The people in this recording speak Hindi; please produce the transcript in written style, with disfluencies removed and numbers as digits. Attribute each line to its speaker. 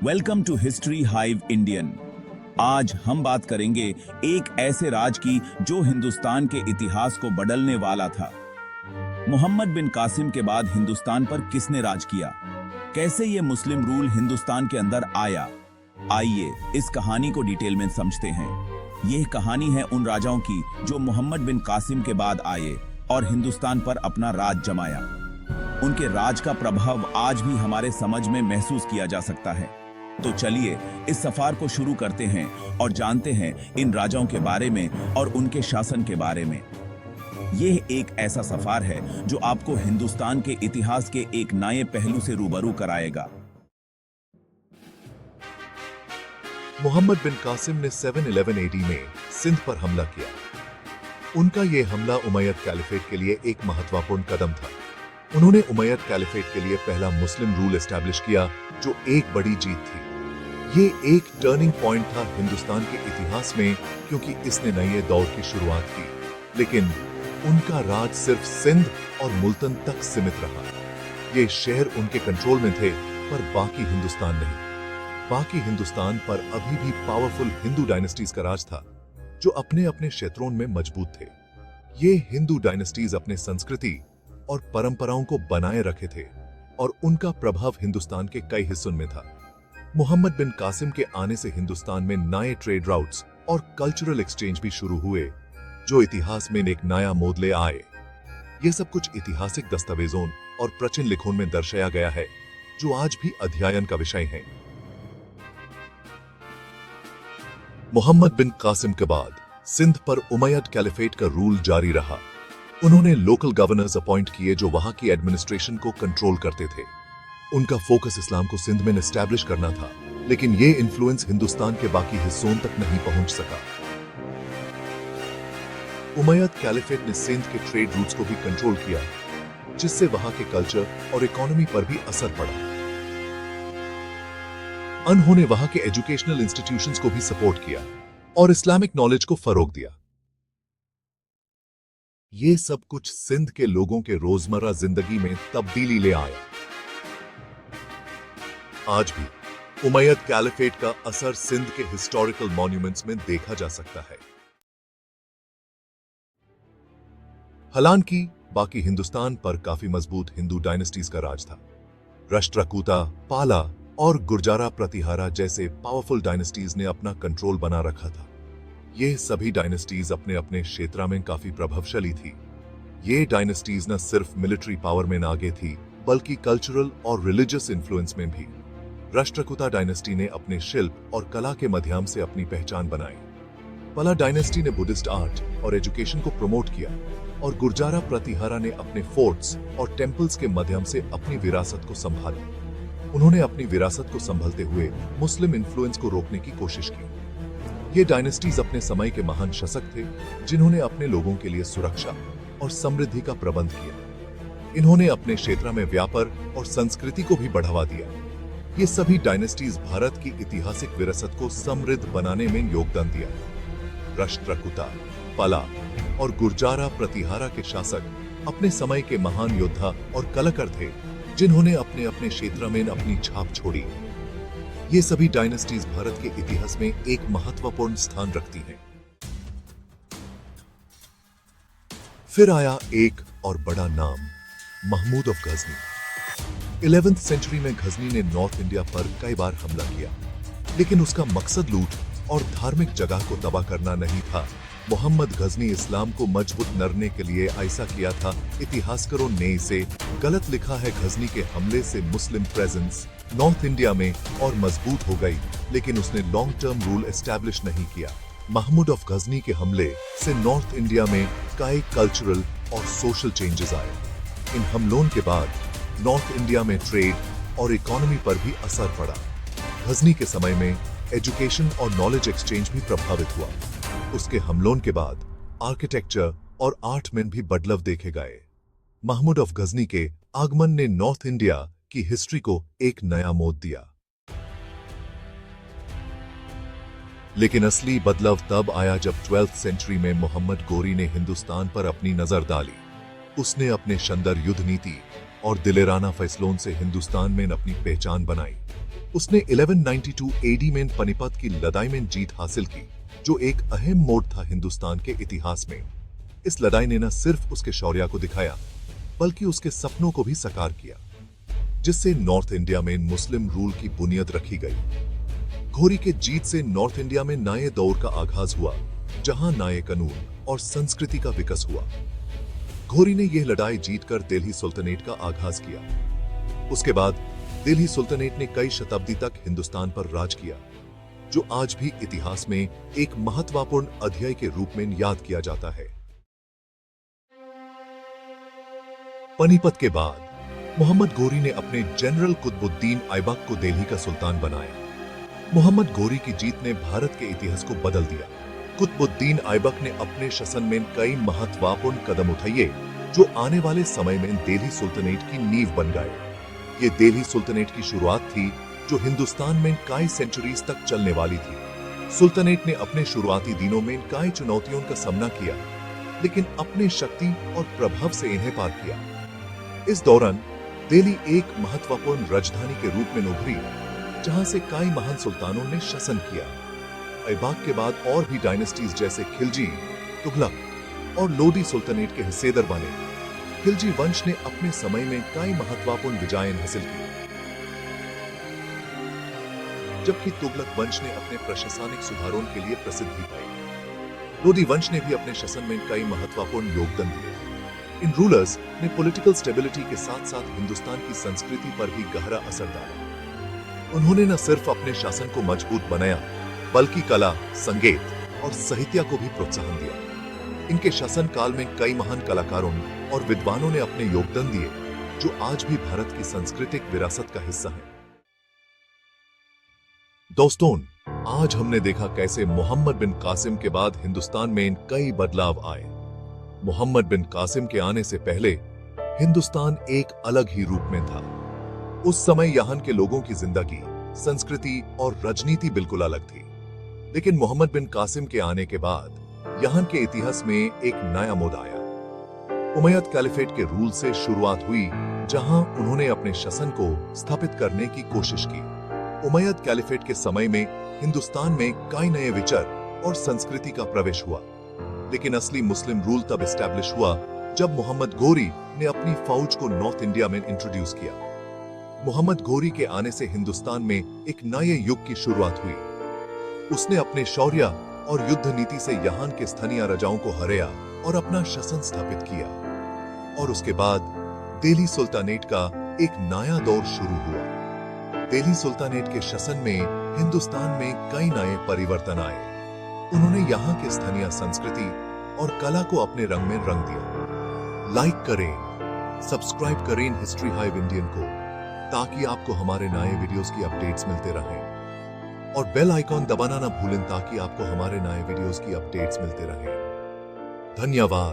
Speaker 1: Welcome to history hive Indian. आज हम बात करेंगे एक ऐसे राज की जो हिंदुस्तान के इतिहास को बदलने वाला था। मोहम्मद बिन कासिम के बाद हिंदुस्तान पर किसने राज किया, कैसे ये मुस्लिम रूल हिंदुस्तान के अंदर आया। आइए इस कहानी को डिटेल में समझते हैं। यह कहानी है उन राजाओं की जो मोहम्मद बिन कासिम के बाद आए और हिंदुस्तान पर अपना राज जमाया। उनके राज का प्रभाव आज भी हमारे समझ में महसूस किया जा सकता है। तो चलिए इस सफर को शुरू करते हैं और जानते हैं इन राजाओं के बारे में और उनके शासन के बारे में। यह एक ऐसा सफर है जो आपको हिंदुस्तान के इतिहास के एक नए पहलू से रूबरू कराएगा।
Speaker 2: मोहम्मद बिन कासिम ने 711 AD में सिंध पर हमला किया। उनका यह हमला उमैयद कैलिफेट के लिए एक महत्वपूर्ण कदम था। उन्होंने उमैयद कैलिफेट के लिए पहला मुस्लिम रूल एस्टैब्लिश किया, जो एक बड़ी जीत थी। ये एक टर्निंग पॉइंट था हिंदुस्तान के इतिहास में, क्योंकि इसने नए दौर की शुरुआत की। लेकिन उनका राज सिर्फ सिंध और मुल्तान तक सीमित रहा। ये शहर उनके कंट्रोल में थे, पर बाकी हिंदुस्तान नहीं। बाकी हिंदुस्तान पर अभी भी पावरफुल हिंदू डायनेस्टीज का राज था, जो अपने अपने क्षेत्रों में मजबूत थे। ये हिंदू डायनेस्टीज अपने संस्कृति और परंपराओं को बनाए रखे थे और उनका प्रभाव हिंदुस्तान के कई हिस्सों में था। मोहम्मद बिन कासिम के आने से हिंदुस्तान में नए ट्रेड राउट्स और कल्चरल एक्सचेंज भी शुरू हुए, जो इतिहास में एक नया मोड़ ले आए। ये सब कुछ ऐतिहासिक दस्तावेजों और प्राचीन लिखों में दर्शाया गया है, जो आज भी अध्ययन का विषय है। मोहम्मद बिन कासिम के बाद सिंध पर उमैयद कैलिफेट का रूल जारी रहा। उन्होंने लोकल गवर्नर्स अपॉइंट किए जो वहां की एडमिनिस्ट्रेशन को कंट्रोल करते थे। उनका फोकस इस्लाम को सिंध में एस्टैब्लिश करना था, लेकिन ये इन्फ्लुएंस हिंदुस्तान के बाकी हिस्सों तक नहीं पहुंच सका। उमैयद कैलिफेट ने सिंध के ट्रेड रूट्स को भी कंट्रोल किया, जिससे वहां के कल्चर और इकोनॉमी पर भी असर पड़ा। उन्होंने वहां के एजुकेशनल इंस्टीट्यूशंस को भी सपोर्ट किया और इस्लामिक नॉलेज को फरोग दिया। ये सब कुछ सिंध के लोगों के रोजमर्रा जिंदगी में तब्दीली ले आया। आज भी उमैयद कैलिफेट का असर सिंध के हिस्टोरिकल मॉन्यूमेंट्स में देखा जा सकता है। हालांकि बाकी हिंदुस्तान पर काफी मजबूत हिंदू डायनेस्टीज का राज था। राष्ट्रकूटा, पाला और गुर्जारा प्रतिहारा जैसे पावरफुल डायनेस्टीज ने अपना कंट्रोल बना रखा था। ये सभी डायनेस्टीज अपने अपने क्षेत्र में काफी प्रभावशाली थी। ये डायनेस्टीज न सिर्फ मिलिट्री पावर में आगे थी, बल्कि कल्चरल और रिलीजियस इन्फ्लुएंस में भी। राष्ट्रकूटा डायनेस्टी ने अपने शिल्प और कला के माध्यम से अपनी पहचान बनाई। पाला डायनेस्टी ने बुद्धिस्ट आर्ट और एजुकेशन को प्रमोट किया, और गुर्जारा प्रतिहारा ने अपने फोर्ट्स और टेम्पल्स के माध्यम से अपनी विरासत को संभाला। उन्होंने अपनी विरासत को संभालते हुए मुस्लिम इन्फ्लुएंस को रोकने की कोशिश की। ये डायनेस्टीज अपने समय के महान शासक थे, जिन्होंने अपने लोगों के लिए सुरक्षा और समृद्धि का प्रबंध किया। इन्होंने अपने क्षेत्र में व्यापार और संस्कृति को भी बढ़ावा दिया। ये सभी डायनेस्टीज भारत की ऐतिहासिक विरासत को समृद्ध बनाने में योगदान दिया। राष्ट्रकूटा, पाला और गुर्जारा प्रतिहारा के शासक अपने समय के महान योद्धा और कलाकार थे, जिन्होंने अपने अपने क्षेत्र में अपनी छाप छोड़ी। ये सभी डायनेस्टीज भारत के इतिहास में एक महत्वपूर्ण स्थान रखती हैं। फिर आया एक और बड़ा नाम, महमूद ऑफ गजनी। 11वीं सेंचुरी में गजनी ने नॉर्थ इंडिया पर कई बार हमला किया, लेकिन उसका मकसद लूट और धार्मिक जगह को तबाह करना नहीं था। मोहम्मद गजनी इस्लाम को मजबूत करने के लिए ऐसा किया था। इतिहासकारों ने इसे गलत लिखा है। गजनी के हमले से मुस्लिम प्रेजेंस नॉर्थ इंडिया में और मजबूत हो गई, लेकिन उसने लॉन्ग टर्म रूल एस्टैब्लिश नहीं किया। महमूद ऑफ गजनी के हमले से नॉर्थ इंडिया में कई कल्चरल और सोशल चेंजेस आए। इन हमलों के बाद नॉर्थ इंडिया में ट्रेड और इकोनॉमी पर भी असर पड़ा। गजनी के समय में एजुकेशन और नॉलेज एक्सचेंज भी प्रभावित हुआ। उसके हमलों के बाद आर्किटेक्चर और आर्ट में भी बदलाव देखे गए। महमूद ऑफ गजनी के आगमन ने नॉर्थ इंडिया की हिस्ट्री को एक नया मोड़ दिया। लेकिन असली बदलाव तब आया जब 12वीं सेंचुरी में मोहम्मद गोरी ने हिंदुस्तान पर अपनी नजर डाली। उसने अपने शानदार युद्ध नीति और दिलेराना फैसलों से हिंदुस्तान में अपनी पहचान बनाई। उसने 1192 एडी में पानीपत की लड़ाई में जीत हासिल की, जो एक अहम मोड़ था हिंदुस्तान के इतिहास में। इस लड़ाई ने न सिर्फ उसके शौर्य को दिखाया, बल्कि उसके सपनों को भी साकार किया, जिससे नॉर्थ इंडिया में मुस्लिम रूल की बुनियाद रखी गई। घोरी के जीत से नॉर्थ इंडिया में नए दौर का आगाज हुआ, जहां नए कानून और संस्कृति का विकास हुआ। घोरी ने यह लड़ाई जीतकर दिल्ली सुल्तानेट का आगाज किया। उसके बाद दिल्ली सुल्तानेट ने कई शताब्दी तक हिंदुस्तान पर राज किया, जो आज भी इतिहास में एक महत्वपूर्ण अध्याय के रूप में याद किया जाता है। पानीपत के बाद मोहम्मद घोरी ने अपने जनरल कुतुबुद्दीन ऐबक को दिल्ली का सुल्तान बनाया। मोहम्मद घोरी की जीत ने भारत के इतिहास को बदल दिया। कुतुबुद्दीन ऐबक ने अपने शासन में कई महत्वपूर्ण कदम उठाए, जो आने वाले समय में दिल्ली सुल्तानेट की नींव बन गए। ये दिल्ली सुल्तानेट की शुरुआत थी, जो हिंदुस्तान में कई सेंचुरीज तक चलने वाली थी। सुल्तानेट ने अपने शुरुआती दिनों में कई चुनौतियों का सामना किया, लेकिन अपने शक्ति और प्रभाव से इन्हें पार किया। इस दौरान दिल्ली एक महत्वपूर्ण राजधानी के रूप में उभरी, जहां से कई महान सुल्तानों ने शासन किया। ऐबक के बाद और भी डायनेस्टीज जैसे खिलजी, तुगलक और लोदी सुल्तानेट के हिस्सेदार बने। खिलजी वंश ने अपने समय में कई महत्वपूर्ण विजय हासिल की, जबकि तुगलक वंश ने अपने प्रशासनिक सुधारों के लिए प्रसिद्धि पाई। लोदी वंश ने भी अपने शासन में कई महत्वपूर्ण योगदान दिए। इन रूलर्स ने पॉलिटिकल स्टेबिलिटी के साथ साथ हिंदुस्तान की संस्कृति पर भी गहरा असर डाला। उन्होंने न सिर्फ अपने शासन को मजबूत बनाया, बल्कि कला, संगीत और साहित्य को भी प्रोत्साहन दिया। इनके शासन काल में कई महान कलाकारों और विद्वानों ने अपने योगदान दिए, जो आज भी भारत की सांस्कृतिक विरासत का हिस्सा है। दोस्तों, आज हमने देखा कैसे मोहम्मद बिन कासिम के बाद हिंदुस्तान में कई बदलाव आए। मोहम्मद बिन कासिम के आने से पहले हिंदुस्तान एक अलग ही रूप में था। उस समय यहाँ के लोगों की जिंदगी, संस्कृति और राजनीति बिल्कुल अलग थी। लेकिन मोहम्मद बिन कासिम के आने के बाद यहाँ के इतिहास में एक नया मोड़ आया। उमैयद कैलिफेट के रूल से शुरुआत हुई, जहां उन्होंने अपने शासन को स्थापित करने की कोशिश की। उमैयद कैलिफेट के समय में हिंदुस्तान में कई नए विचार और संस्कृति का प्रवेश हुआ, लेकिन असली मुस्लिम रूल तब एस्टैब्लिश हुआ जब मोहम्मद घोरी ने अपनी फौज को नॉर्थ इंडिया में इंट्रोड्यूस किया। मोहम्मद घोरी के आने से हिंदुस्तान में एक नए युग की शुरुआत हुई। उसने अपने शौर्य और युद्ध नीति से यहाँ के स्थानीय राजाओं को हराया और अपना शासन स्थापित किया। और उसके बाद दिल्ली सुल्तानेट का एक नया दौर शुरू हुआ। दिल्ली सुल्तानेट के शासन में हिंदुस्तान में कई नए परिवर्तन आए। उन्होंने यहाँ के स्थानीय संस्कृति और कला को अपने रंग में रंग दिया। लाइक करें, सब्सक्राइब करें हिस्ट्री हाइव इंडियन को, ताकि आपको हमारे नए वीडियोस की अपडेट्स मिलते रहें। और बेल आइकॉन दबाना ना भूलें, ताकि आपको हमारे नए वीडियोस की अपडेट्स मिलते रहें। धन्यवाद।